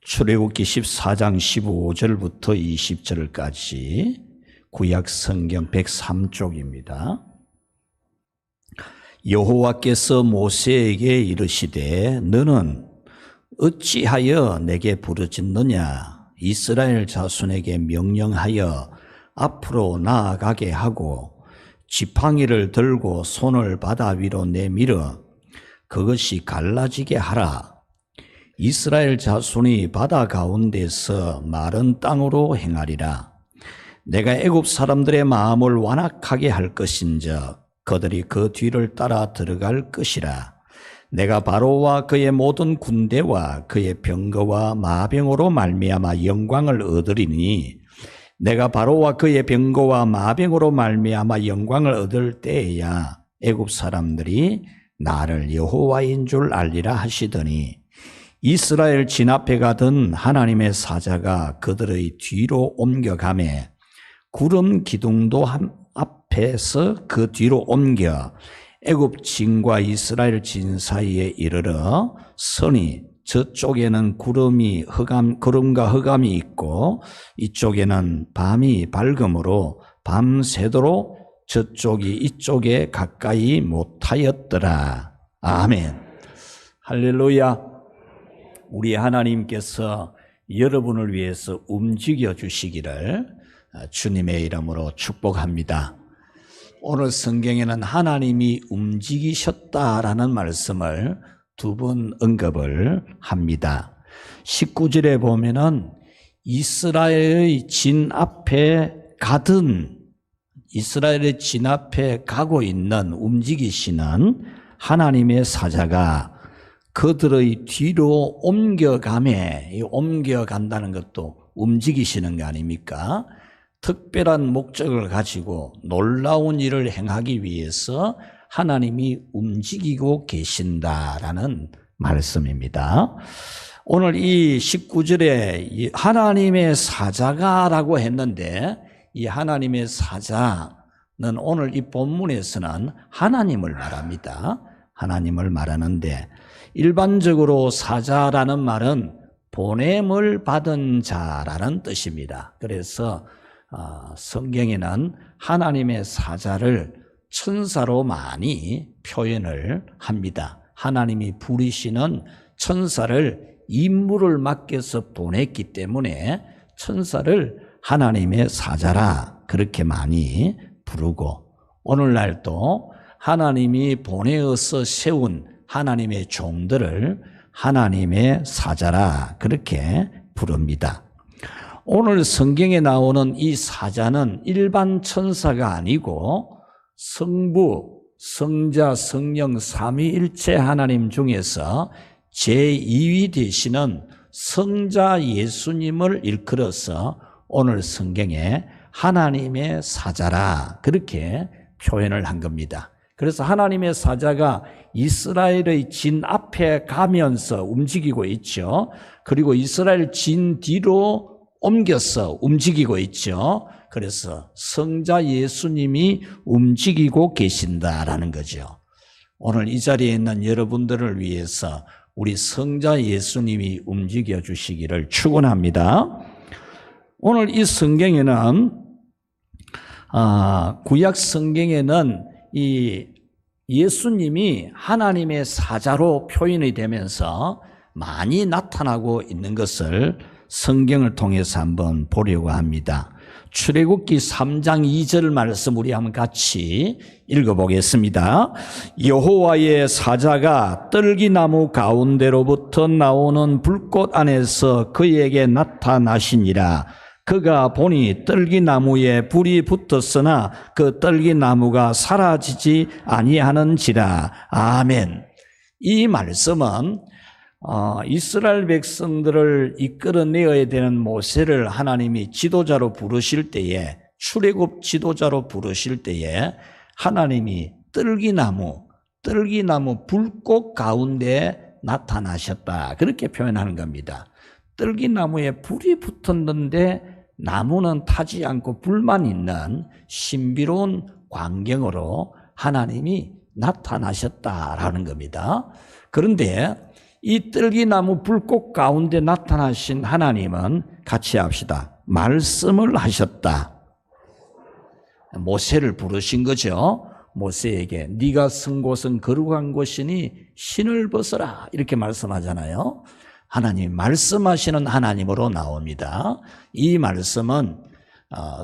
출애굽기 14장 15절부터 20절까지 구약 성경 103쪽입니다. 여호와께서 모세에게 이르시되 너는 어찌하여 내게 부르짖느냐? 이스라엘 자손에게 명령하여 앞으로 나아가게 하고 지팡이를 들고 손을 바다 위로 내밀어 그것이 갈라지게 하라. 이스라엘 자손이 바다 가운데서 마른 땅으로 행하리라. 내가 애굽 사람들의 마음을 완악하게 할 것인즉 그들이 그 뒤를 따라 들어갈 것이라. 내가 바로와 그의 모든 군대와 그의 병거와 마병으로 말미암아 영광을 얻으리니 내가 바로와 그의 병거와 마병으로 말미암아 영광을 얻을 때에야 애굽 사람들이 나를 여호와인 줄 알리라 하시더니 이스라엘 진 앞에 가던 하나님의 사자가 그들의 뒤로 옮겨가매 구름 기둥도 앞에서 그 뒤로 옮겨 애굽 진과 이스라엘 진 사이에 이르러 서니 저쪽에는 구름과 흑암이 있고 이쪽에는 밤이 밝음으로 밤새도록 저쪽이 이쪽에 가까이 못하였더라. 아멘. 할렐루야. 우리 하나님께서 여러분을 위해서 움직여 주시기를 주님의 이름으로 축복합니다. 오늘 성경에는 하나님이 움직이셨다라는 말씀을 두 번 언급을 합니다. 19절에 보면은 이스라엘의 진 앞에 가고 있는 움직이시는 하나님의 사자가 그들의 뒤로 옮겨간다는 것도 움직이시는 거 아닙니까? 특별한 목적을 가지고 놀라운 일을 행하기 위해서 하나님이 움직이고 계신다라는 말씀입니다. 오늘 이 19절에 하나님의 사자가라고 했는데 이 하나님의 사자는 오늘 이 본문에서는 하나님을 말합니다. 하나님을 말하는데 일반적으로 사자라는 말은 보냄을 받은 자라는 뜻입니다. 그래서 성경에는 하나님의 사자를 천사로 많이 표현을 합니다. 하나님이 부리시는 천사를 임무를 맡겨서 보냈기 때문에 천사를 하나님의 사자라 그렇게 많이 부르고 오늘날도 하나님이 보내어서 세운 하나님의 종들을 하나님의 사자라 그렇게 부릅니다. 오늘 성경에 나오는 이 사자는 일반 천사가 아니고 성부, 성자, 성령 삼위일체 하나님 중에서 제2위 되시는 성자 예수님을 일컬어서 오늘 성경에 하나님의 사자라 그렇게 표현을 한 겁니다. 그래서 하나님의 사자가 이스라엘의 진 앞에 가면서 움직이고 있죠. 그리고 이스라엘 진 뒤로 옮겨서 움직이고 있죠. 그래서 성자 예수님이 움직이고 계신다라는 거죠. 오늘 이 자리에 있는 여러분들을 위해서 우리 성자 예수님이 움직여 주시기를 축원합니다. 오늘 이 성경에는 구약 성경에는 이 예수님이 하나님의 사자로 표현이 되면서 많이 나타나고 있는 것을 성경을 통해서 한번 보려고 합니다. 출애굽기 3장 2절 말씀 우리 한번 같이 읽어보겠습니다. 여호와의 사자가 떨기나무 가운데로부터 나오는 불꽃 안에서 그에게 나타나시니라. 그가 보니 떨기나무에 불이 붙었으나 그 떨기나무가 사라지지 아니하는지라. 아멘. 이 말씀은 이스라엘 백성들을 이끌어내어야 되는 모세를 하나님이 지도자로 부르실 때에 출애굽 지도자로 부르실 때에 하나님이 떨기나무 불꽃 가운데 나타나셨다 그렇게 표현하는 겁니다. 떨기나무에 불이 붙었는데 나무는 타지 않고 불만 있는 신비로운 광경으로 하나님이 나타나셨다라는 겁니다. 그런데 이 떨기나무 불꽃 가운데 나타나신 하나님은 같이 합시다. 말씀을 하셨다. 모세를 부르신 거죠. 모세에게 네가 선 곳은 거룩한 곳이니 신을 벗어라 이렇게 말씀하잖아요. 하나님 말씀하시는 하나님으로 나옵니다. 이 말씀은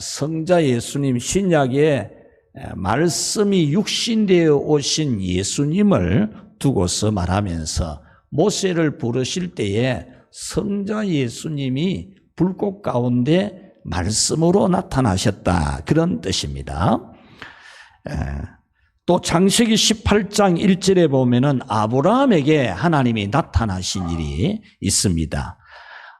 성자 예수님 신약에 말씀이 육신되어 오신 예수님을 두고서 말하면서 모세를 부르실 때에 성자 예수님이 불꽃 가운데 말씀으로 나타나셨다 그런 뜻입니다. 또 창세기 18장 1절에 보면은 아브라함에게 하나님이 나타나신 일이 있습니다.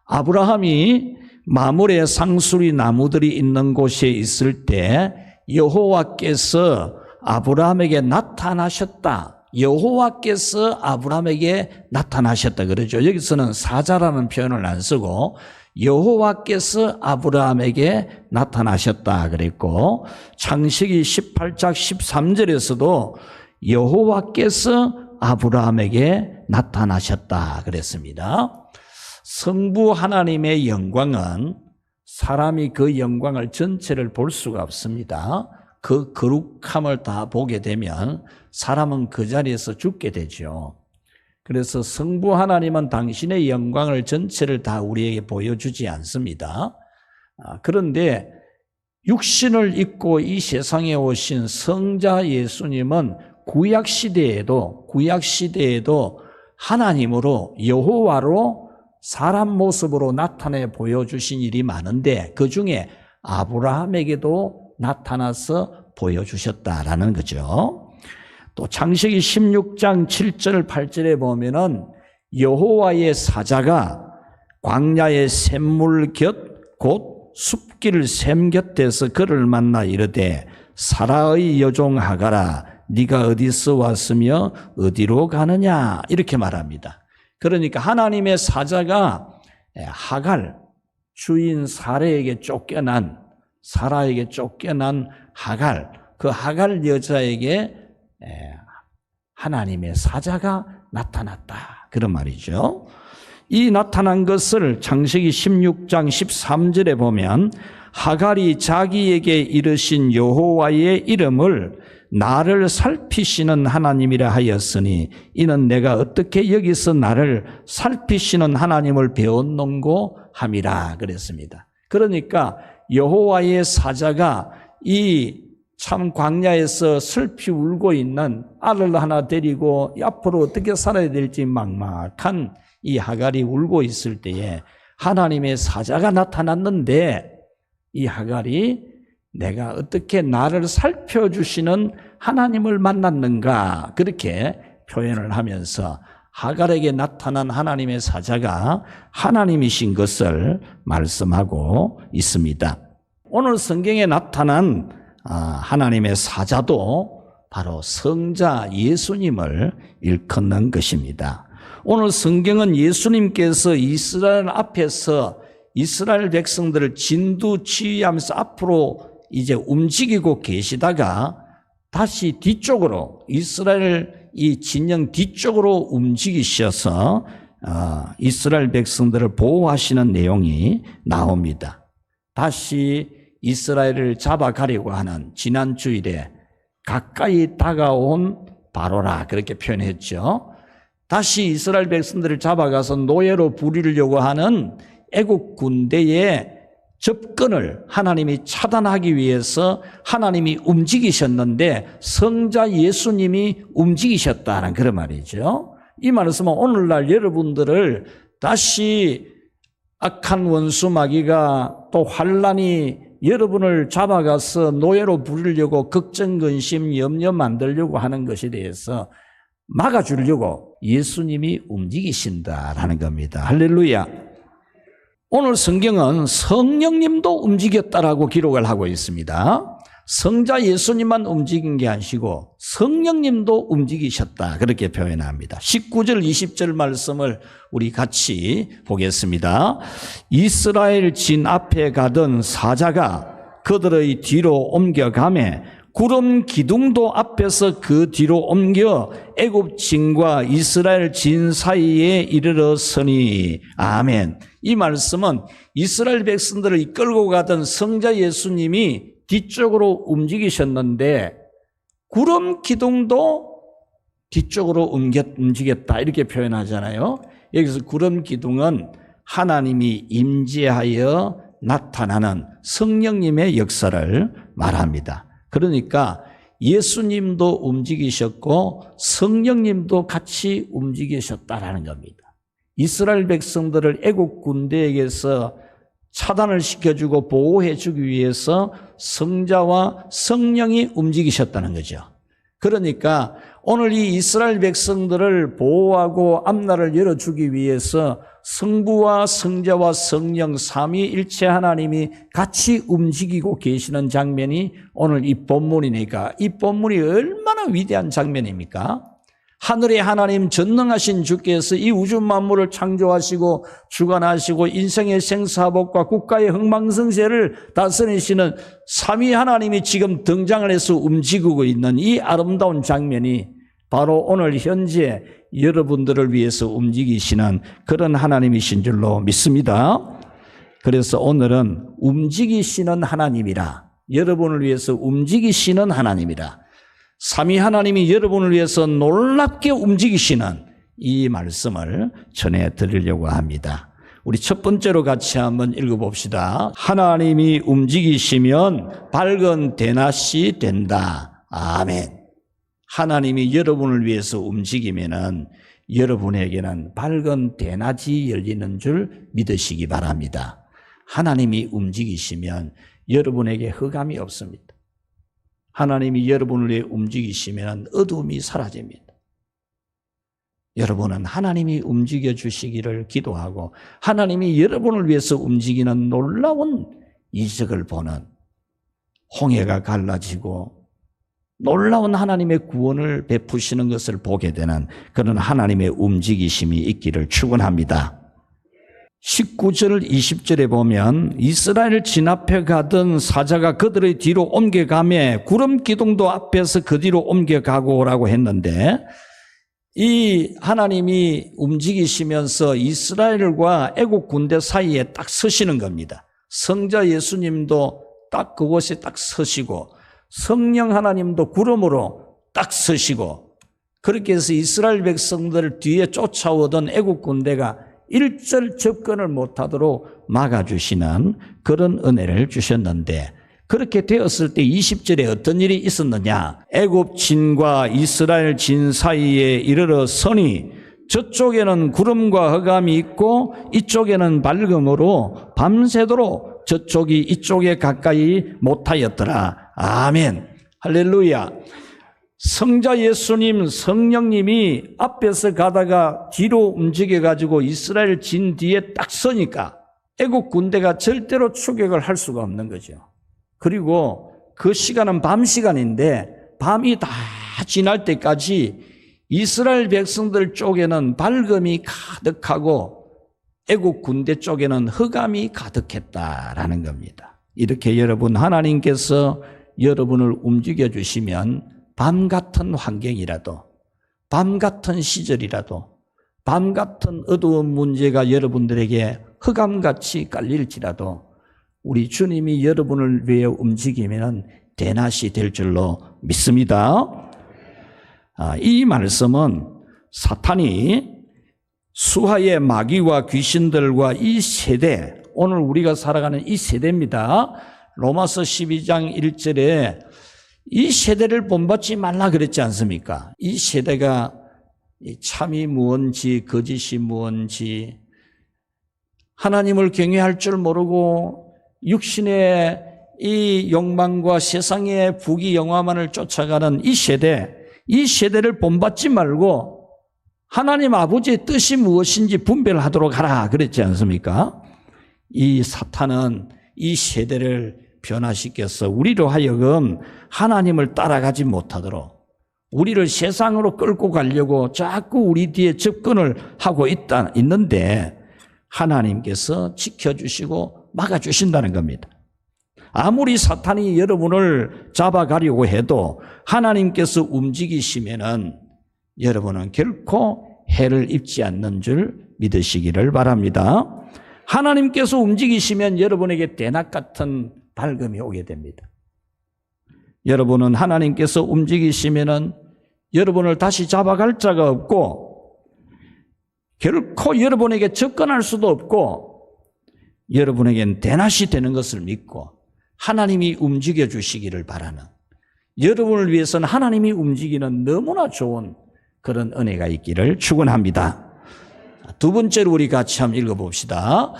아브라함이 마물의 상수리 나무들이 있는 곳에 있을 때 여호와께서 아브라함에게 나타나셨다. 여호와께서 아브라함에게 나타나셨다 그러죠. 여기서는 사자라는 표현을 안 쓰고 여호와께서 아브라함에게 나타나셨다 그랬고 창세기 18장 13절에서도 여호와께서 아브라함에게 나타나셨다 그랬습니다. 성부 하나님의 영광은 사람이 그 영광을 전체를 볼 수가 없습니다. 그 거룩함을 다 보게 되면 사람은 그 자리에서 죽게 되죠. 그래서 성부 하나님은 당신의 영광을 전체를 다 우리에게 보여주지 않습니다. 그런데 육신을 입고 이 세상에 오신 성자 예수님은 구약시대에도 하나님으로 여호와로 사람 모습으로 나타내 보여주신 일이 많은데 그중에 아브라함에게도 나타나서 보여주셨다라는 거죠. 또 창세기 16장 7절 8절에 보면은 여호와의 사자가 광야의 샘물 곁 곧 숲길 샘 곁에서 그를 만나 이르되 사라의 여종 하갈아 네가 어디서 왔으며 어디로 가느냐 이렇게 말합니다. 그러니까 하나님의 사자가 하갈 주인 사라에게 쫓겨난 하갈 그 하갈 여자에게 하나님의 사자가 나타났다 그런 말이죠. 이 나타난 것을 창세기 16장 13절에 보면 하갈이 자기에게 이르신 여호와의 이름을 나를 살피시는 하나님이라 하였으니 이는 내가 어떻게 여기서 나를 살피시는 하나님을 배웠는고 함이라 그랬습니다. 그러니까 여호와의 사자가 이 참 광야에서 슬피 울고 있는 알을 하나 데리고 앞으로 어떻게 살아야 될지 막막한 이 하갈이 울고 있을 때에 하나님의 사자가 나타났는데 이 하갈이 내가 어떻게 나를 살펴주시는 하나님을 만났는가 그렇게 표현을 하면서 하갈에게 나타난 하나님의 사자가 하나님이신 것을 말씀하고 있습니다. 오늘 성경에 나타난 하나님의 사자도 바로 성자 예수님을 일컫는 것입니다. 오늘 성경은 예수님께서 이스라엘 앞에서 이스라엘 백성들을 진두지휘하면서 앞으로 이제 움직이고 계시다가 다시 뒤쪽으로 이스라엘 이 진영 뒤쪽으로 움직이셔서 이스라엘 백성들을 보호하시는 내용이 나옵니다. 다시 이스라엘을 잡아가려고 하는 지난 주일에 가까이 다가온 바로라 그렇게 표현했죠. 다시 이스라엘 백성들을 잡아가서 노예로 부리려고 하는 애국 군대의 접근을 하나님이 차단하기 위해서 하나님이 움직이셨는데 성자 예수님이 움직이셨다는 그런 말이죠. 이 말씀은 오늘날 여러분들을 다시 악한 원수 마귀가 또 환란이 여러분을 잡아가서 노예로 부리려고 걱정, 근심, 염려 만들려고 하는 것에 대해서 막아주려고 예수님이 움직이신다라는 겁니다. 할렐루야. 오늘 성경은 성령님도 움직였다라고 기록을 하고 있습니다. 성자 예수님만 움직인 게 아니고 성령님도 움직이셨다 그렇게 표현합니다. 19절 20절 말씀을 우리 같이 보겠습니다. 이스라엘 진 앞에 가던 사자가 그들의 뒤로 옮겨가매 구름 기둥도 앞에서 그 뒤로 옮겨 애굽 진과 이스라엘 진 사이에 이르러 서니. 아멘. 이 말씀은 이스라엘 백성들을 이끌고 가던 성자 예수님이 뒤쪽으로 움직이셨는데 구름 기둥도 뒤쪽으로 움직였다 이렇게 표현하잖아요. 여기서 구름 기둥은 하나님이 임재하여 나타나는 성령님의 역사를 말합니다. 그러니까 예수님도 움직이셨고 성령님도 같이 움직이셨다라는 겁니다. 이스라엘 백성들을 애국 군대에게서 차단을 시켜주고 보호해주기 위해서 성자와 성령이 움직이셨다는 거죠. 그러니까 오늘 이 이스라엘 백성들을 보호하고 앞날을 열어주기 위해서 성부와 성자와 성령 삼위일체 하나님이 같이 움직이고 계시는 장면이 오늘 이 본문이니까 이 본문이 얼마나 위대한 장면입니까? 하늘의 하나님 전능하신 주께서 이 우주 만물을 창조하시고 주관하시고 인생의 생사복과 국가의 흥망성쇠를 다스리시는 삼위 하나님이 지금 등장을 해서 움직이고 있는 이 아름다운 장면이 바로 오늘 현재 여러분들을 위해서 움직이시는 그런 하나님이신 줄로 믿습니다. 그래서 오늘은 움직이시는 하나님이라, 여러분을 위해서 움직이시는 하나님이라, 삼위 하나님이 여러분을 위해서 놀랍게 움직이시는 이 말씀을 전해드리려고 합니다. 우리 첫 번째로 같이 한번 읽어봅시다. 하나님이 움직이시면 밝은 대낮이 된다. 아멘. 하나님이 여러분을 위해서 움직이면은 여러분에게는 밝은 대낮이 열리는 줄 믿으시기 바랍니다. 하나님이 움직이시면 여러분에게 흑암이 없습니다. 하나님이 여러분을 위해 움직이시면 어두움이 사라집니다. 여러분은 하나님이 움직여 주시기를 기도하고 하나님이 여러분을 위해서 움직이는 놀라운 이적을 보는, 홍해가 갈라지고 놀라운 하나님의 구원을 베푸시는 것을 보게 되는 그런 하나님의 움직이심이 있기를 축원합니다. 19절 20절에 보면 이스라엘 진 앞에 가던 사자가 그들의 뒤로 옮겨가매 구름 기둥도 앞에서 그 뒤로 옮겨가고라고 했는데, 이 하나님이 움직이시면서 이스라엘과 애국 군대 사이에 딱 서시는 겁니다. 성자 예수님도 딱 그곳에 딱 서시고 성령 하나님도 구름으로 딱 서시고, 그렇게 해서 이스라엘 백성들을 뒤에 쫓아오던 애국 군대가 일절 접근을 못하도록 막아주시는 그런 은혜를 주셨는데, 그렇게 되었을 때 20절에 어떤 일이 있었느냐? 애굽 진과 이스라엘 진 사이에 이르러 서니 저쪽에는 구름과 흑암이 있고 이쪽에는 밝음으로 밤새도록 저쪽이 이쪽에 가까이 못하였더라. 아멘. 할렐루야. 성자 예수님, 성령님이 앞에서 가다가 뒤로 움직여가지고 이스라엘 진 뒤에 딱 서니까 애국 군대가 절대로 추격을 할 수가 없는 거죠. 그리고 그 시간은 밤 시간인데 밤이 다 지날 때까지 이스라엘 백성들 쪽에는 밝음이 가득하고 애국 군대 쪽에는 흑암이 가득했다라는 겁니다. 이렇게 여러분, 하나님께서 여러분을 움직여 주시면 밤 같은 환경이라도, 밤 같은 시절이라도, 밤 같은 어두운 문제가 여러분들에게 흑암같이 깔릴지라도 우리 주님이 여러분을 위해 움직이면 대낮이 될 줄로 믿습니다. 이 말씀은 사탄이 수하의 마귀와 귀신들과 이 세대, 오늘 우리가 살아가는 이 세대입니다. 로마서 12장 1절에 이 세대를 본받지 말라 그랬지 않습니까? 이 세대가 참이 무언지 거짓이 무언지 하나님을 경외할 줄 모르고 육신의 이 욕망과 세상의 부귀 영화만을 쫓아가는 이 세대를 본받지 말고 하나님 아버지의 뜻이 무엇인지 분별하도록 하라 그랬지 않습니까? 이 사탄은 이 세대를 변화시켜서 우리로 하여금 하나님을 따라가지 못하도록, 우리를 세상으로 끌고 가려고 자꾸 우리 뒤에 접근을 하고 있는데 하나님께서 지켜주시고 막아주신다는 겁니다. 아무리 사탄이 여러분을 잡아가려고 해도 하나님께서 움직이시면은 여러분은 결코 해를 입지 않는 줄 믿으시기를 바랍니다. 하나님께서 움직이시면 여러분에게 대낮 같은 밝음이 오게 됩니다. 여러분은 하나님께서 움직이시면은 여러분을 다시 잡아갈 자가 없고 결코 여러분에게 접근할 수도 없고 여러분에겐 대낮이 되는 것을 믿고 하나님이 움직여 주시기를 바라는, 여러분을 위해서는 하나님이 움직이는 너무나 좋은 그런 은혜가 있기를 축원합니다. 두 번째로 우리 같이 한번 읽어봅시다.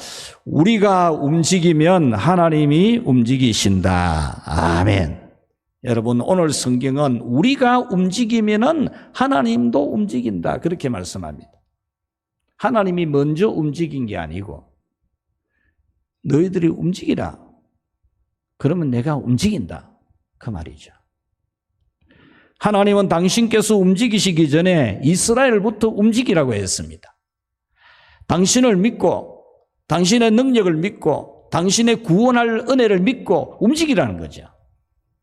우리가 움직이면 하나님이 움직이신다. 아멘. 여러분, 오늘 성경은 우리가 움직이면은 하나님도 움직인다, 그렇게 말씀합니다. 하나님이 먼저 움직인 게 아니고 너희들이 움직이라, 그러면 내가 움직인다, 그 말이죠. 하나님은 당신께서 움직이시기 전에 이스라엘부터 움직이라고 했습니다. 당신을 믿고 당신의 능력을 믿고 당신의 구원할 은혜를 믿고 움직이라는 거죠.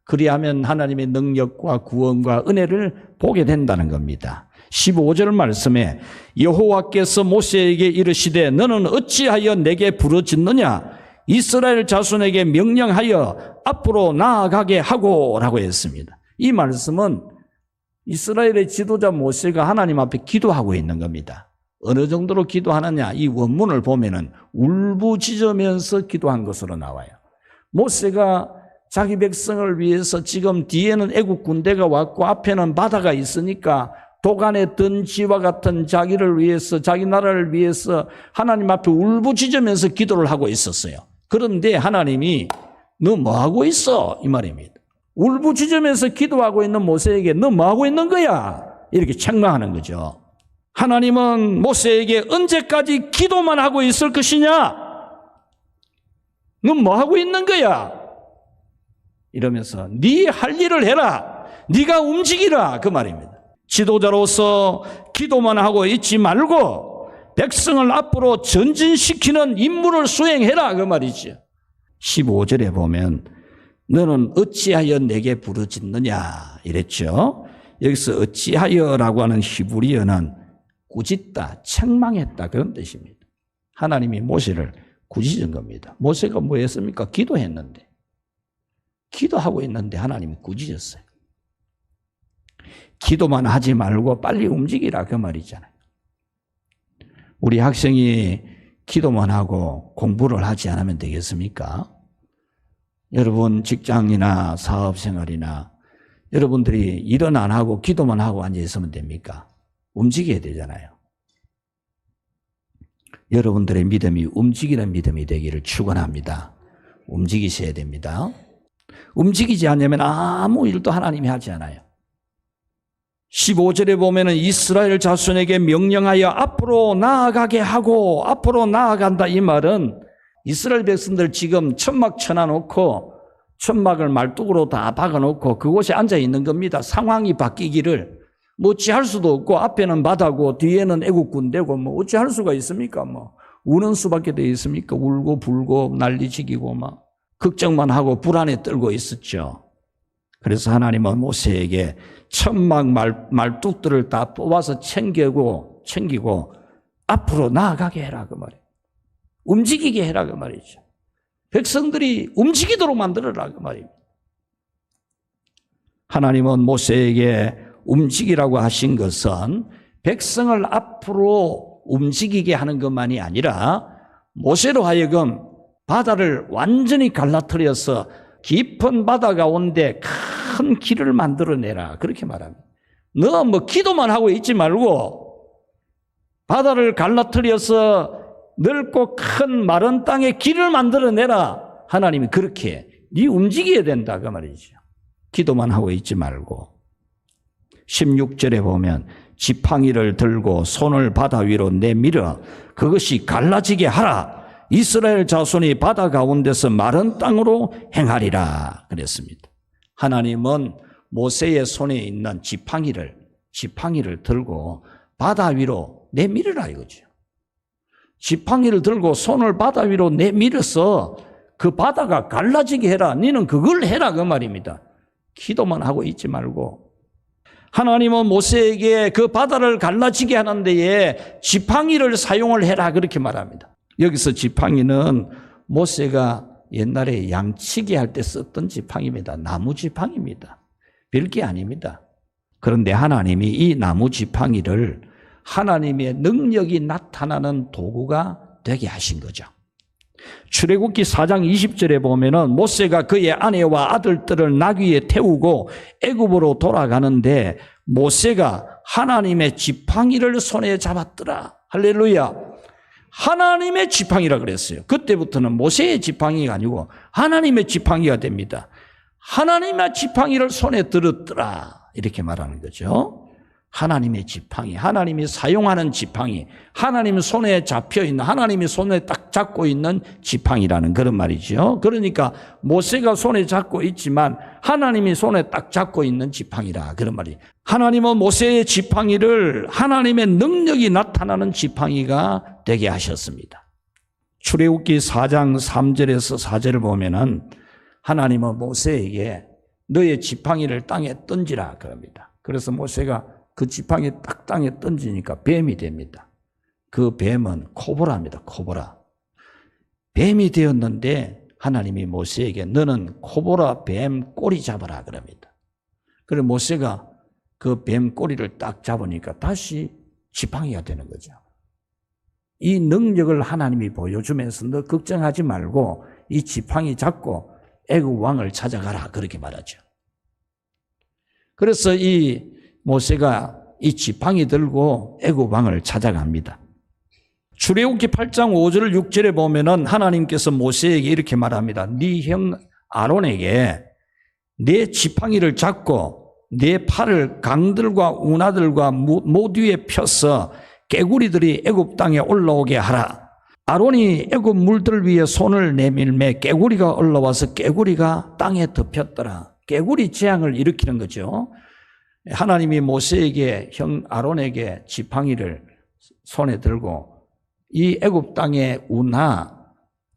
그리하면 하나님의 능력과 구원과 은혜를 보게 된다는 겁니다. 15절 말씀에 여호와께서 모세에게 이르시되 너는 어찌하여 내게 부르짖느냐, 이스라엘 자손에게 명령하여 앞으로 나아가게 하고 라고 했습니다. 이 말씀은 이스라엘의 지도자 모세가 하나님 앞에 기도하고 있는 겁니다. 어느 정도로 기도하느냐, 이 원문을 보면은 울부짖으면서 기도한 것으로 나와요. 모세가 자기 백성을 위해서 지금 뒤에는 애국 군대가 왔고 앞에는 바다가 있으니까 도간의 던지와 같은 자기를 위해서, 자기 나라를 위해서 하나님 앞에 울부짖으면서 기도를 하고 있었어요. 그런데 하나님이 너 뭐하고 있어? 이 말입니다. 울부짖으면서 기도하고 있는 모세에게 너 뭐하고 있는 거야? 이렇게 책망하는 거죠. 하나님은 모세에게 언제까지 기도만 하고 있을 것이냐? 너 뭐하고 있는 거야? 이러면서 네 할 일을 해라, 네가 움직이라, 그 말입니다. 지도자로서 기도만 하고 있지 말고 백성을 앞으로 전진시키는 임무를 수행해라, 그 말이죠. 15절에 보면 너는 어찌하여 내게 부르짖느냐 이랬죠. 여기서 어찌하여라고 하는 히브리어는 꾸짖다, 책망했다, 그런 뜻입니다. 하나님이 모세를 꾸짖은 겁니다. 모세가 뭐 했습니까? 기도했는데, 기도하고 있는데 하나님이 꾸짖었어요. 기도만 하지 말고 빨리 움직이라, 그 말이잖아요. 우리 학생이 기도만 하고 공부를 하지 않으면 되겠습니까? 여러분 직장이나 사업생활이나 여러분들이 일은 안 하고 기도만 하고 앉아있으면 됩니까? 움직여야 되잖아요. 여러분들의 믿음이 움직이는 믿음이 되기를 축원합니다. 움직이셔야 됩니다. 움직이지 않으면 아무 일도 하나님이 하지 않아요. 15절에 보면은 이스라엘 자손에게 명령하여 앞으로 나아가게 하고, 앞으로 나아간다, 이 말은 이스라엘 백성들 지금 천막 쳐놔놓고 천막을 말뚝으로 다 박아놓고 그곳에 앉아 있는 겁니다. 상황이 바뀌기를 뭐 어찌할 수도 없고 앞에는 바다고 뒤에는 애국 군대고 뭐 어찌할 수가 있습니까? 뭐 우는 수밖에 돼 있습니까? 울고 불고 난리치기고 막 걱정만 하고 불안에 떨고 있었죠. 그래서 하나님은 모세에게 천막 말뚝들을 다 뽑아서 챙기고 앞으로 나아가게 해라, 그 말이에요. 움직이게 해라, 그 말이죠. 백성들이 움직이도록 만들어라, 그 말입니다. 하나님은 모세에게 움직이라고 하신 것은 백성을 앞으로 움직이게 하는 것만이 아니라 모세로 하여금 바다를 완전히 갈라뜨려서 깊은 바다 가운데 큰 길을 만들어내라, 그렇게 말합니다. 너 뭐 기도만 하고 있지 말고 바다를 갈라뜨려서 넓고 큰 마른 땅에 길을 만들어내라. 하나님이 그렇게 네 움직여야 된다, 그 말이죠. 기도만 하고 있지 말고. 16절에 보면 지팡이를 들고 손을 바다 위로 내밀어 그것이 갈라지게 하라. 이스라엘 자손이 바다 가운데서 마른 땅으로 행하리라 그랬습니다. 하나님은 모세의 손에 있는 지팡이를 들고 바다 위로 내밀으라 이거죠. 지팡이를 들고 손을 바다 위로 내밀어서 그 바다가 갈라지게 해라. 너는 그걸 해라 그 말입니다. 기도만 하고 있지 말고. 하나님은 모세에게 그 바다를 갈라지게 하는 데에 지팡이를 사용을 해라 그렇게 말합니다. 여기서 지팡이는 모세가 옛날에 양치기 할 때 썼던 지팡이입니다. 나무 지팡이입니다. 별게 아닙니다. 그런데 하나님이 이 나무 지팡이를 하나님의 능력이 나타나는 도구가 되게 하신 거죠. 출애굽기 4장 20절에 보면은 모세가 그의 아내와 아들들을 나귀에 태우고 애굽으로 돌아가는데 모세가 하나님의 지팡이를 손에 잡았더라. 할렐루야. 하나님의 지팡이라 그랬어요. 그때부터는 모세의 지팡이가 아니고 하나님의 지팡이가 됩니다. 하나님의 지팡이를 손에 들었더라. 이렇게 말하는 거죠. 하나님의 지팡이, 하나님이 사용하는 지팡이, 하나님 손에 잡혀있는, 하나님이 손에 딱 잡고 있는 지팡이라는 그런 말이죠. 그러니까 모세가 손에 잡고 있지만 하나님이 손에 딱 잡고 있는 지팡이라 그런 말이에요. 하나님은 모세의 지팡이를 하나님의 능력이 나타나는 지팡이가 되게 하셨습니다. 출애굽기 4장 3절에서 4절을 보면은 하나님은 모세에게 너의 지팡이를 땅에 던지라 그럽니다. 그래서 모세가 그 지팡이 딱 땅에 던지니까 뱀이 됩니다. 그 뱀은 코보라입니다. 코보라. 뱀이 되었는데 하나님이 모세에게 너는 코보라 뱀 꼬리 잡아라 그럽니다. 그래서 모세가 그 뱀 꼬리를 딱 잡으니까 다시 지팡이가 되는 거죠. 이 능력을 하나님이 보여주면서 너 걱정하지 말고 이 지팡이 잡고 애굽 왕을 찾아가라 그렇게 말하죠. 그래서 이 모세가 이 지팡이 들고 애굽 왕을 찾아갑니다. 출애굽기 8장 5절 6절에 보면은 하나님께서 모세에게 이렇게 말합니다. 네 형 아론에게 내 지팡이를 잡고 내 팔을 강들과 운하들과 모두에 펴서 개구리들이 애굽 땅에 올라오게 하라. 아론이 애굽 물들 위에 손을 내밀매 개구리가 올라와서 개구리가 땅에 덮였더라. 개구리 재앙을 일으키는 거죠. 하나님이 모세에게 형 아론에게 지팡이를 손에 들고 이 애굽 땅의 운하,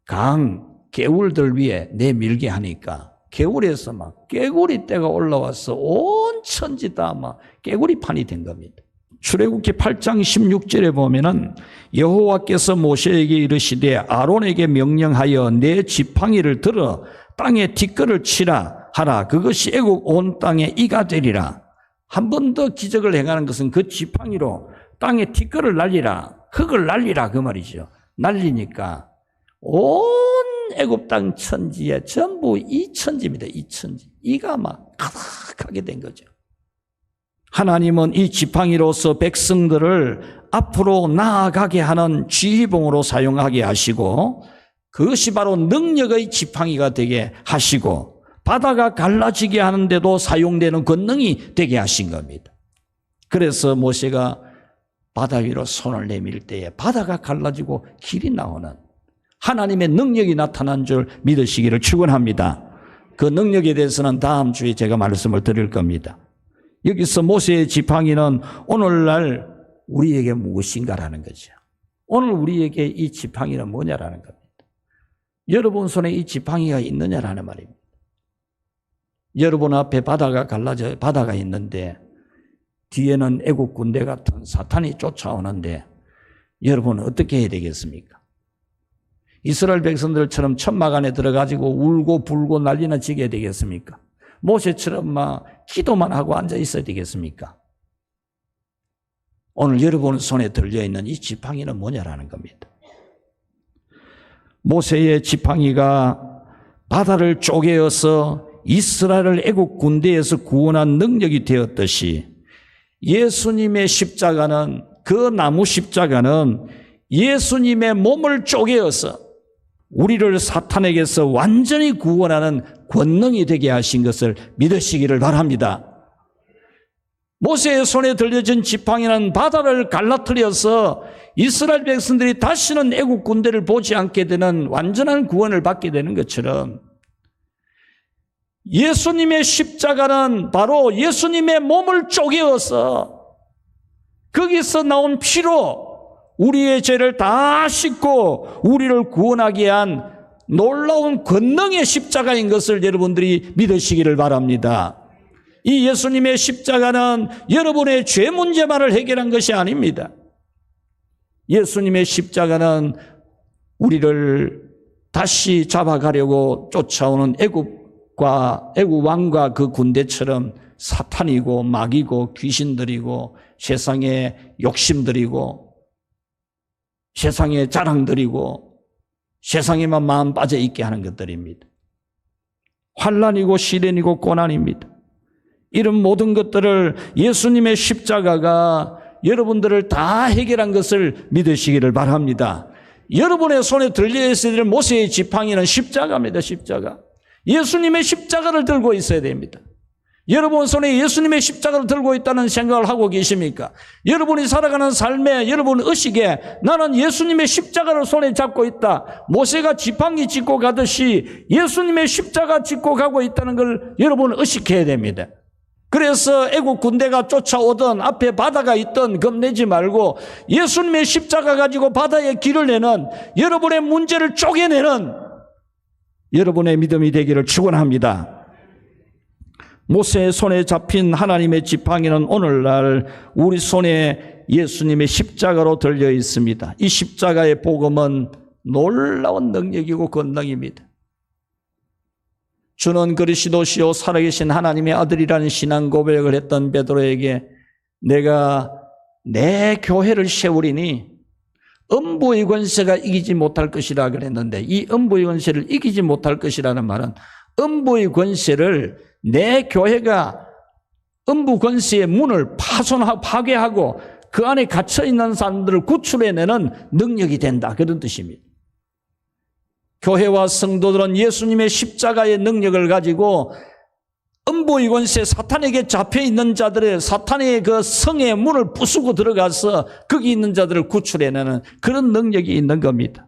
강, 개울들 위에 내밀게 하니까 개울에서 막 개구리 떼가 올라와서 온 천지 다 막 개구리판이 된 겁니다. 출애굽기 8장 16절에 보면은 여호와께서 모세에게 이르시되 아론에게 명령하여 내 지팡이를 들어 땅에 티끌을 치라 하라. 그것이 애굽 온 땅에 이가 되리라. 한 번 더 기적을 행하는 것은 그 지팡이로 땅에 티끌을 날리라, 흙을 날리라 그 말이죠. 날리니까 온 애굽 땅 천지에 전부 이 천지입니다. 이 천지. 이가 막 가득하게 된 거죠. 하나님은 이 지팡이로서 백성들을 앞으로 나아가게 하는 지휘봉으로 사용하게 하시고 그것이 바로 능력의 지팡이가 되게 하시고 바다가 갈라지게 하는데도 사용되는 권능이 되게 하신 겁니다. 그래서 모세가 바다 위로 손을 내밀 때에 바다가 갈라지고 길이 나오는 하나님의 능력이 나타난 줄 믿으시기를 축원합니다. 그 능력에 대해서는 다음 주에 제가 말씀을 드릴 겁니다. 여기서 모세의 지팡이는 오늘날 우리에게 무엇인가라는 거죠. 오늘 우리에게 이 지팡이는 뭐냐라는 겁니다. 여러분 손에 이 지팡이가 있느냐라는 말입니다. 여러분 앞에 바다가 갈라져 바다가 있는데 뒤에는 애국 군대 같은 사탄이 쫓아오는데 여러분은 어떻게 해야 되겠습니까? 이스라엘 백성들처럼 천막 안에 들어가지고 울고 불고 난리나 지게 되겠습니까? 모세처럼 막 기도만 하고 앉아 있어야 되겠습니까? 오늘 여러분 손에 들려있는 이 지팡이는 뭐냐라는 겁니다. 모세의 지팡이가 바다를 쪼개어서 이스라엘을 애국 군대에서 구원한 능력이 되었듯이 예수님의 십자가는 그 나무 십자가는 예수님의 몸을 쪼개어서 우리를 사탄에게서 완전히 구원하는 권능이 되게 하신 것을 믿으시기를 바랍니다. 모세의 손에 들려진 지팡이는 바다를 갈라뜨려서 이스라엘 백성들이 다시는 애국 군대를 보지 않게 되는 완전한 구원을 받게 되는 것처럼 예수님의 십자가는 바로 예수님의 몸을 쪼개어서 거기서 나온 피로 우리의 죄를 다 씻고 우리를 구원하게 한 놀라운 권능의 십자가인 것을 여러분들이 믿으시기를 바랍니다. 이 예수님의 십자가는 여러분의 죄 문제만을 해결한 것이 아닙니다. 예수님의 십자가는 우리를 다시 잡아가려고 쫓아오는 애굽 왕과 그 군대처럼 사탄이고 마귀고 귀신들이고 세상의 욕심들이고 세상의 자랑들이고 세상에만 마음 빠져 있게 하는 것들입니다. 환난이고 시련이고 고난입니다. 이런 모든 것들을 예수님의 십자가가 여러분들을 다 해결한 것을 믿으시기를 바랍니다. 여러분의 손에 들려있어야 될 모세의 지팡이는 십자가입니다. 십자가. 예수님의 십자가를 들고 있어야 됩니다. 여러분 손에 예수님의 십자가를 들고 있다는 생각을 하고 계십니까? 여러분이 살아가는 삶에 여러분 의식에 나는 예수님의 십자가를 손에 잡고 있다. 모세가 지팡이 짚고 가듯이 예수님의 십자가 짚고 가고 있다는 걸 여러분 의식해야 됩니다. 그래서 애국 군대가 쫓아오던 앞에 바다가 있던 겁내지 말고 예수님의 십자가 가지고 바다에 길을 내는 여러분의 문제를 쪼개내는 여러분의 믿음이 되기를 축원합니다. 모세의 손에 잡힌 하나님의 지팡이는 오늘날 우리 손에 예수님의 십자가로 들려 있습니다. 이 십자가의 복음은 놀라운 능력이고 권능입니다. 주는 그리스도시요 살아계신 하나님의 아들이라는 신앙 고백을 했던 베드로에게 내가 내 교회를 세우리니 음부의 권세가 이기지 못할 것이라 그랬는데 이 음부의 권세를 이기지 못할 것이라는 말은 음부의 권세를 내 교회가 음부 권세의 문을 파괴하고 그 안에 갇혀있는 사람들을 구출해내는 능력이 된다. 그런 뜻입니다. 교회와 성도들은 예수님의 십자가의 능력을 가지고 음부의 권세 사탄에게 잡혀있는 자들의 사탄의 그 성의 문을 부수고 들어가서 거기 있는 자들을 구출해내는 그런 능력이 있는 겁니다.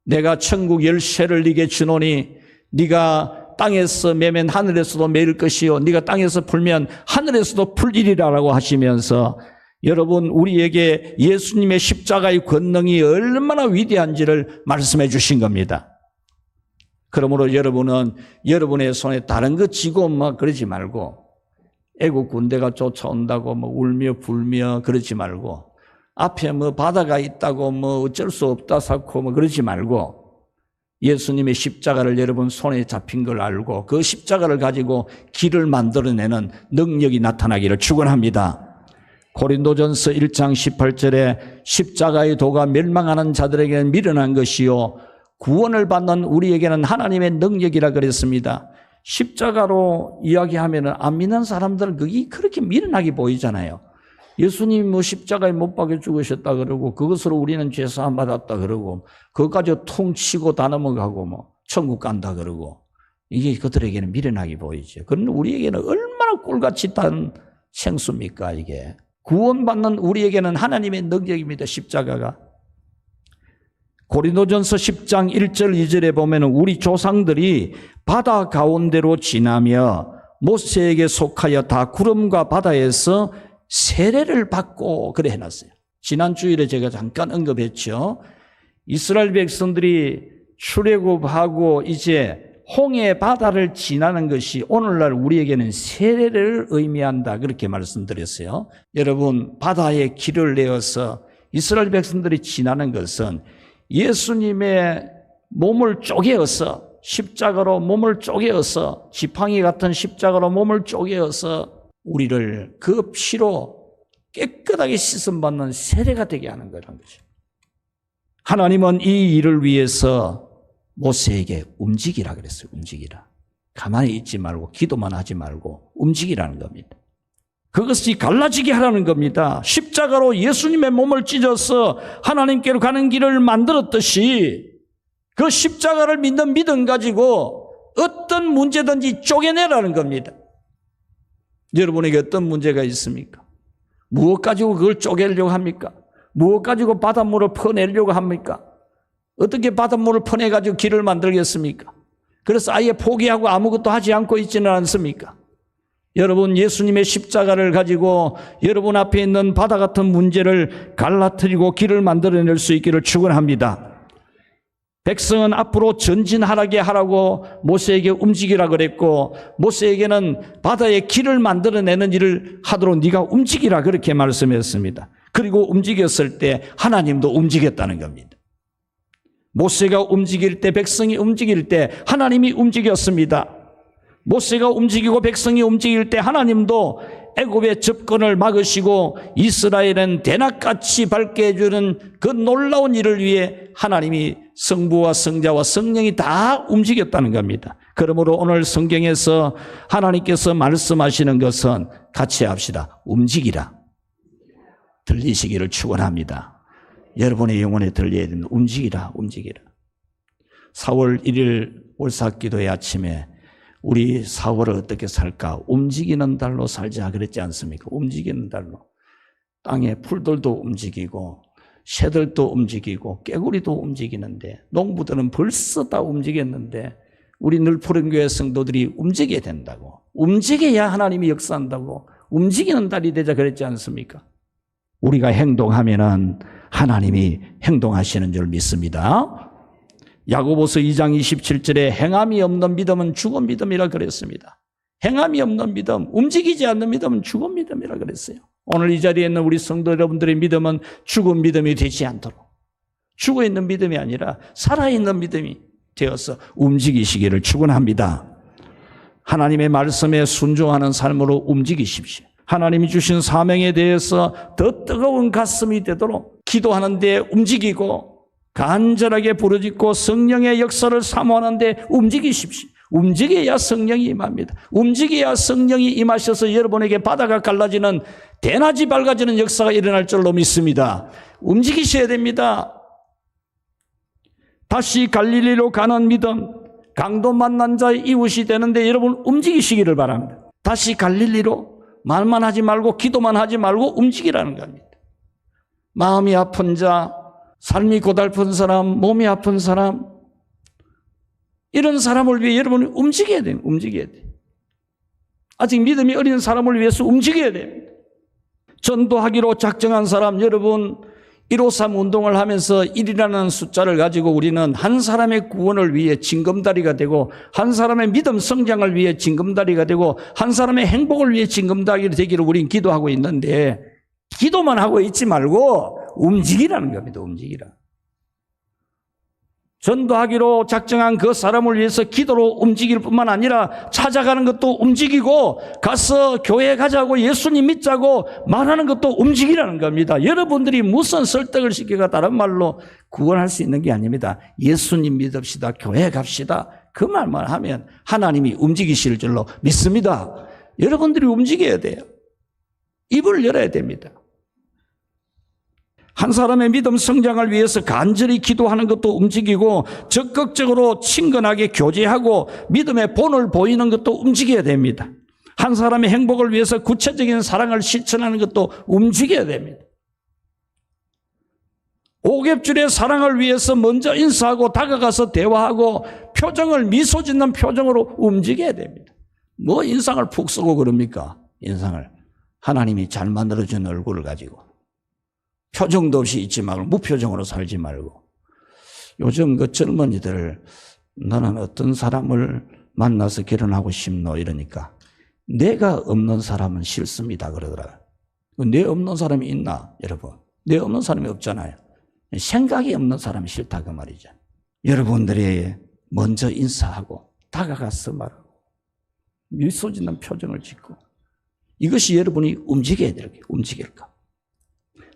내가 천국 열쇠를 네게 주노니 네가 땅에서 매면 하늘에서도 매일 것이요 네가 땅에서 풀면 하늘에서도 풀리리라고 하시면서 여러분 우리에게 예수님의 십자가의 권능이 얼마나 위대한지를 말씀해 주신 겁니다. 그러므로 여러분은 여러분의 손에 다른 거 쥐고 막 그러지 말고 애국 군대가 쫓아온다고 뭐 울며 불며 그러지 말고 앞에 뭐 바다가 있다고 뭐 어쩔 수 없다 사고 뭐 그러지 말고 예수님의 십자가를 여러분 손에 잡힌 걸 알고 그 십자가를 가지고 길을 만들어내는 능력이 나타나기를 축원합니다. 고린도전서 1장 18절에 십자가의 도가 멸망하는 자들에게는 미련한 것이요 구원을 받는 우리에게는 하나님의 능력이라 그랬습니다. 십자가로 이야기하면 안 믿는 사람들은 그게 그렇게 미련하게 보이잖아요. 예수님이 뭐 십자가에 못 박혀 죽으셨다 그러고 그것으로 우리는 죄사함 받았다 그러고 그것까지 퉁치고 다 넘어가고 뭐 천국 간다 그러고 이게 그들에게는 미련하게 보이죠. 그런데 우리에게는 얼마나 꿀같이 단 생수입니까 이게. 구원받는 우리에게는 하나님의 능력입니다. 십자가가. 고린도전서 10장 1절 2절에 보면 우리 조상들이 바다 가운데로 지나며 모세에게 속하여 다 구름과 바다에서 세례를 받고 그래 해놨어요. 지난 주일에 제가 잠깐 언급했죠. 이스라엘 백성들이 출애굽하고 이제 홍해 바다를 지나는 것이 오늘날 우리에게는 세례를 의미한다 그렇게 말씀드렸어요. 여러분 바다에 길을 내어서 이스라엘 백성들이 지나는 것은 예수님의 몸을 쪼개어서 십자가로 몸을 쪼개어서 지팡이 같은 십자가로 몸을 쪼개어서 우리를 그 피로 깨끗하게 씻음받는 세례가 되게 하는 거라는 거죠. 하나님은 이 일을 위해서 모세에게 움직이라 그랬어요. 움직이라. 가만히 있지 말고 기도만 하지 말고 움직이라는 겁니다. 그것이 갈라지게 하라는 겁니다. 십자가로 예수님의 몸을 찢어서 하나님께로 가는 길을 만들었듯이 그 십자가를 믿는 믿음 가지고 어떤 문제든지 쪼개내라는 겁니다. 여러분에게 어떤 문제가 있습니까? 무엇 가지고 그걸 쪼개려고 합니까? 무엇 가지고 바닷물을 퍼내려고 합니까? 어떻게 바닷물을 퍼내가지고 길을 만들겠습니까? 그래서 아예 포기하고 아무것도 하지 않고 있지는 않습니까? 여러분 예수님의 십자가를 가지고 여러분 앞에 있는 바다 같은 문제를 갈라뜨리고 길을 만들어낼 수 있기를 축원합니다. 백성은 앞으로 전진하게 하라고 모세에게 움직이라 그랬고, 모세에게는 바다에 길을 만들어내는 일을 하도록 네가 움직이라 그렇게 말씀했습니다. 그리고 움직였을 때 하나님도 움직였다는 겁니다. 모세가 움직일 때, 백성이 움직일 때 하나님이 움직였습니다. 모세가 움직이고 백성이 움직일 때 하나님도 애굽의 접근을 막으시고 이스라엘은 대낮같이 밝게 해주는 그 놀라운 일을 위해 하나님이 성부와 성자와 성령이 다 움직였다는 겁니다. 그러므로 오늘 성경에서 하나님께서 말씀하시는 것은 같이 합시다. 움직이라. 들리시기를 축원합니다. 여러분의 영혼에 들려야 되는 움직이라, 움직이라. 4월 1일 월삭기도의 아침에 우리 4월을 어떻게 살까? 움직이는 달로 살자 그랬지 않습니까? 움직이는 달로. 땅에 풀들도 움직이고 새들도 움직이고 깨구리도 움직이는데, 농부들은 벌써 다 움직였는데 우리 늘푸른교회 성도들이 움직여야 된다고, 움직여야 하나님이 역사한다고, 움직이는 달이 되자 그랬지 않습니까? 우리가 행동하면은 하나님이 행동하시는 줄 믿습니다. 야고보서 2장 27절에 행함이 없는 믿음은 죽은 믿음이라 그랬습니다. 행함이 없는 믿음, 움직이지 않는 믿음은 죽은 믿음이라 그랬어요. 오늘 이 자리에 있는 우리 성도 여러분들의 믿음은 죽은 믿음이 되지 않도록, 죽어있는 믿음이 아니라 살아있는 믿음이 되어서 움직이시기를 축원합니다. 하나님의 말씀에 순종하는 삶으로 움직이십시오. 하나님이 주신 사명에 대해서 더 뜨거운 가슴이 되도록 기도하는 데 움직이고, 간절하게 부르짖고 성령의 역사를 사모하는 데 움직이십시오. 움직여야 성령이 임합니다. 움직여야 성령이 임하셔서 여러분에게 바다가 갈라지는, 대낮이 밝아지는 역사가 일어날 줄로 믿습니다. 움직이셔야 됩니다. 다시 갈릴리로 가는 믿음, 강도 만난 자의 이웃이 되는데 여러분 움직이시기를 바랍니다. 다시 갈릴리로 말만 하지 말고 기도만 하지 말고 움직이라는 겁니다. 마음이 아픈 자, 삶이 고달픈 사람, 몸이 아픈 사람, 이런 사람을 위해 여러분이 움직여야 돼요. 움직여야 돼요. 아직 믿음이 어린 사람을 위해서 움직여야 됩니다. 전도하기로 작정한 사람, 여러분 153 운동을 하면서 1이라는 숫자를 가지고 우리는 한 사람의 구원을 위해 징검다리가 되고, 한 사람의 믿음 성장을 위해 징검다리가 되고, 한 사람의 행복을 위해 징검다리가 되기를 우린 기도하고 있는데, 기도만 하고 있지 말고 움직이라는 겁니다. 움직이라. 전도하기로 작정한 그 사람을 위해서 기도로 움직일 뿐만 아니라 찾아가는 것도 움직이고, 가서 교회 가자고 예수님 믿자고 말하는 것도 움직이라는 겁니다. 여러분들이 무슨 설득을 시키가 다른 말로 구원할 수 있는 게 아닙니다. 예수님 믿읍시다, 교회 갑시다, 그 말만 하면 하나님이 움직이실 줄로 믿습니다. 여러분들이 움직여야 돼요. 입을 열어야 됩니다. 한 사람의 믿음 성장을 위해서 간절히 기도하는 것도 움직이고, 적극적으로 친근하게 교제하고 믿음의 본을 보이는 것도 움직여야 됩니다. 한 사람의 행복을 위해서 구체적인 사랑을 실천하는 것도 움직여야 됩니다. 오겹줄의 사랑을 위해서 먼저 인사하고 다가가서 대화하고 표정을 미소 짓는 표정으로 움직여야 됩니다. 뭐 인상을 푹 쓰고 그럽니까? 인상을 하나님이 잘 만들어준 얼굴을 가지고 표정도 없이 있지 말고 무표정으로 살지 말고. 요즘 그 젊은이들 너는 어떤 사람을 만나서 결혼하고 싶노 이러니까 내가 없는 사람은 싫습니다 그러더라고요. 내 없는 사람이 있나 여러분? 내 없는 사람이 없잖아요. 생각이 없는 사람이 싫다 그 말이죠. 여러분들이 먼저 인사하고 다가가서 말하고 미소 짓는 표정을 짓고, 이것이 여러분이 움직여야 될 거예요. 움직일까?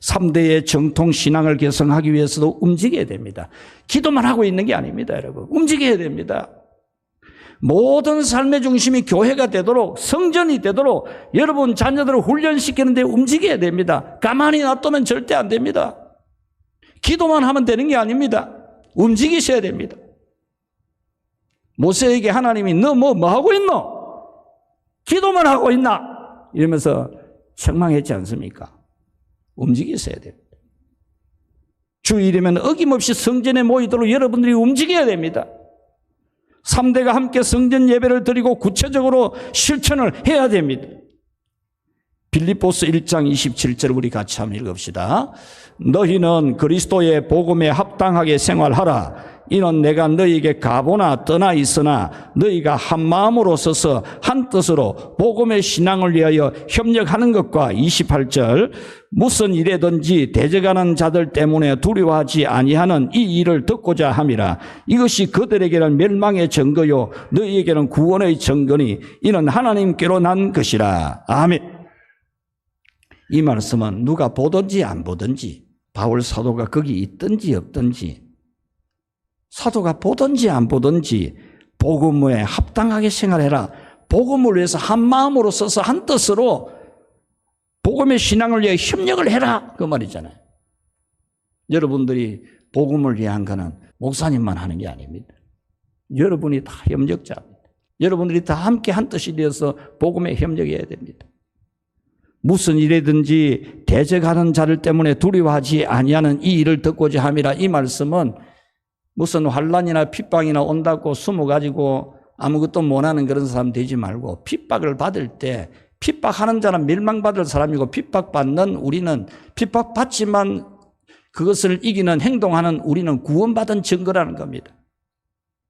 3대의 정통 신앙을 개성하기 위해서도 움직여야 됩니다. 기도만 하고 있는 게 아닙니다, 여러분. 움직여야 됩니다. 모든 삶의 중심이 교회가 되도록, 성전이 되도록 여러분 자녀들을 훈련시키는 데 움직여야 됩니다. 가만히 놔두면 절대 안 됩니다. 기도만 하면 되는 게 아닙니다. 움직이셔야 됩니다. 모세에게 하나님이 너 뭐 하고 있노? 기도만 하고 있나? 이러면서 책망했지 않습니까? 움직이셔야 됩니다. 주일이면 어김없이 성전에 모이도록 여러분들이 움직여야 됩니다. 3대가 함께 성전 예배를 드리고 구체적으로 실천을 해야 됩니다. 빌립보서 1장 27절 우리 같이 한번 읽읍시다. 너희는 그리스도의 복음에 합당하게 생활하라. 이는 내가 너희에게 가보나 떠나 있으나 너희가 한 마음으로 서서 한 뜻으로 복음의 신앙을 위하여 협력하는 것과 28절 무슨 일에든지 대적하는 자들 때문에 두려워하지 아니하는 이 일을 듣고자 함이라. 이것이 그들에게는 멸망의 증거요 너희에게는 구원의 증거니 이는 하나님께로 난 것이라. 아멘. 이 말씀은 누가 보든지 안 보든지, 바울 사도가 거기 있든지 없든지, 사도가 보든지 안 보든지 복음에 합당하게 생활해라. 복음을 위해서 한 마음으로 서서 한 뜻으로 복음의 신앙을 위해 협력을 해라, 그 말이잖아요. 여러분들이 복음을 위한 거는 목사님만 하는 게 아닙니다. 여러분이 다 협력자입니다. 여러분들이 다 함께 한 뜻이 되어서 복음에 협력해야 됩니다. 무슨 일이든지 대적하는 자들 때문에 두려워하지 아니하는 이 일을 듣고자 함이라. 이 말씀은 무슨 환난이나 핍박이나 온다고 숨어가지고 아무것도 못하는 그런 사람 되지 말고, 핍박을 받을 때 핍박하는 자는 멸망받을 사람이고 핍박받는 우리는, 핍박받지만 그것을 이기는 행동하는 우리는 구원받은 증거라는 겁니다.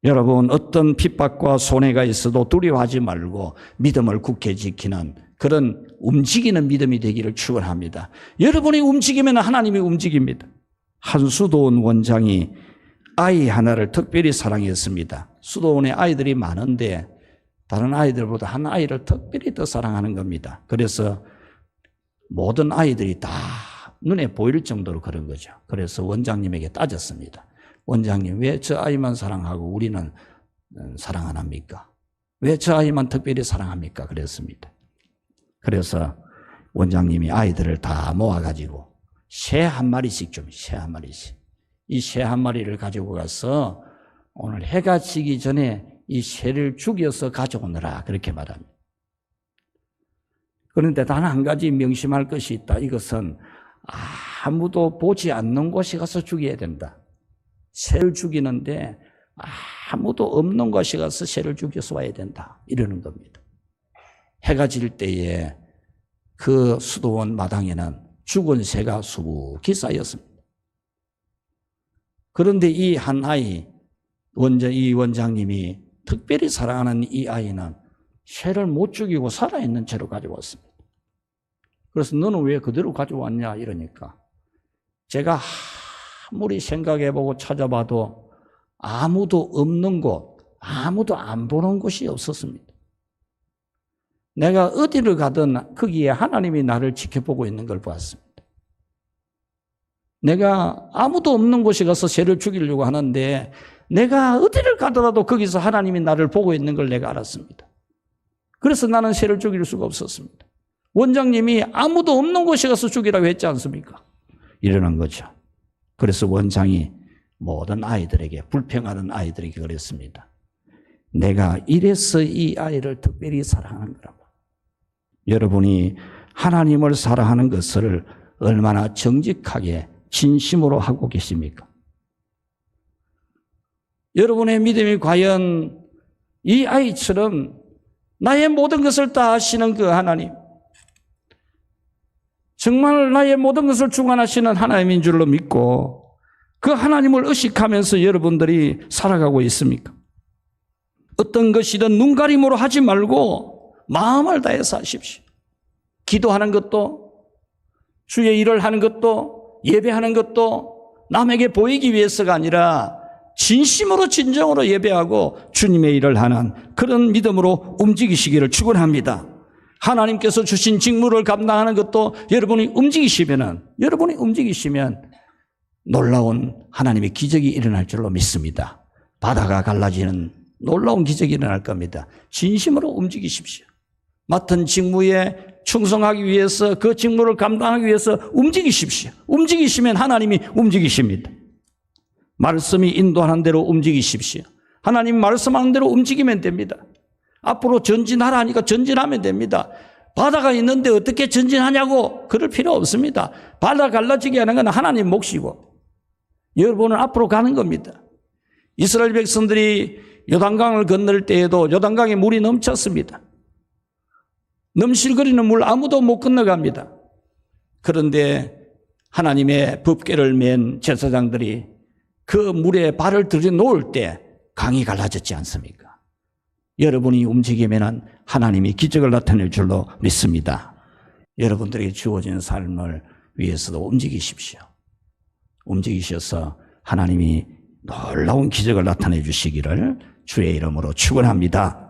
여러분, 어떤 핍박과 손해가 있어도 두려워하지 말고 믿음을 굳게 지키는 그런 움직이는 믿음이 되기를 축원합니다. 여러분이 움직이면 하나님이 움직입니다. 한수도원 원장이 아이 하나를 특별히 사랑했습니다. 수도원에 아이들이 많은데 다른 아이들보다 한 아이를 특별히 더 사랑하는 겁니다. 그래서 모든 아이들이 다 눈에 보일 정도로 그런 거죠. 그래서 원장님에게 따졌습니다. 원장님, 왜 저 아이만 사랑하고 우리는 사랑 안 합니까? 왜 저 아이만 특별히 사랑합니까? 그랬습니다. 그래서 원장님이 아이들을 다 모아가지고 새 한 마리씩 좀, 새 한 마리씩. 이 새 한 마리를 가지고 가서 오늘 해가 지기 전에 이 새를 죽여서 가져오느라, 그렇게 말합니다. 그런데 단 한 가지 명심할 것이 있다. 이것은 아무도 보지 않는 곳에 가서 죽여야 된다. 새를 죽이는데 아무도 없는 곳에 가서 새를 죽여서 와야 된다, 이러는 겁니다. 해가 질 때에 그 수도원 마당에는 죽은 새가 수북히 쌓였습니다. 그런데 이 한 아이, 이 원장님이 특별히 사랑하는 이 아이는 새를 못 죽이고 살아있는 채로 가져왔습니다. 그래서 너는 왜 그대로 가져왔냐 이러니까, 제가 아무리 생각해보고 찾아봐도 아무도 없는 곳, 아무도 안 보는 곳이 없었습니다. 내가 어디를 가든 거기에 하나님이 나를 지켜보고 있는 걸 보았습니다. 내가 아무도 없는 곳에 가서 새를 죽이려고 하는데 내가 어디를 가더라도 거기서 하나님이 나를 보고 있는 걸 내가 알았습니다. 그래서 나는 새를 죽일 수가 없었습니다. 원장님이 아무도 없는 곳에 가서 죽이라고 했지 않습니까? 이러는 거죠. 그래서 원장이 모든 아이들에게, 불평하는 아이들에게 그랬습니다. 내가 이래서 이 아이를 특별히 사랑하는 거라고. 여러분이 하나님을 사랑하는 것을 얼마나 정직하게 진심으로 하고 계십니까? 여러분의 믿음이 과연 이 아이처럼 나의 모든 것을 다 아시는 그 하나님, 정말 나의 모든 것을 주관하시는 하나님인 줄로 믿고 그 하나님을 의식하면서 여러분들이 살아가고 있습니까? 어떤 것이든 눈가림으로 하지 말고 마음을 다해서 하십시오. 기도하는 것도, 주의 일을 하는 것도, 예배하는 것도 남에게 보이기 위해서가 아니라 진심으로 진정으로 예배하고 주님의 일을 하는 그런 믿음으로 움직이시기를 축원합니다. 하나님께서 주신 직무를 감당하는 것도 여러분이 움직이시면 놀라운 하나님의 기적이 일어날 줄로 믿습니다. 바다가 갈라지는 놀라운 기적이 일어날 겁니다. 진심으로 움직이십시오. 맡은 직무에 충성하기 위해서, 그 직무를 감당하기 위해서 움직이십시오. 움직이시면 하나님이 움직이십니다. 말씀이 인도하는 대로 움직이십시오. 하나님 말씀하는 대로 움직이면 됩니다. 앞으로 전진하라 하니까 전진하면 됩니다. 바다가 있는데 어떻게 전진하냐고 그럴 필요 없습니다. 바다 갈라지게 하는 건 하나님 몫이고 여러분은 앞으로 가는 겁니다. 이스라엘 백성들이 요단강을 건널 때에도 요단강에 물이 넘쳤습니다. 넘실거리는 물 아무도 못 건너갑니다. 그런데 하나님의 법궤를 맨 제사장들이 그 물에 발을 들여놓을 때 강이 갈라졌지 않습니까? 여러분이 움직이면 하나님이 기적을 나타낼 줄로 믿습니다. 여러분들에게 주어진 삶을 위해서도 움직이십시오. 움직이셔서 하나님이 놀라운 기적을 나타내 주시기를 주의 이름으로 축원합니다.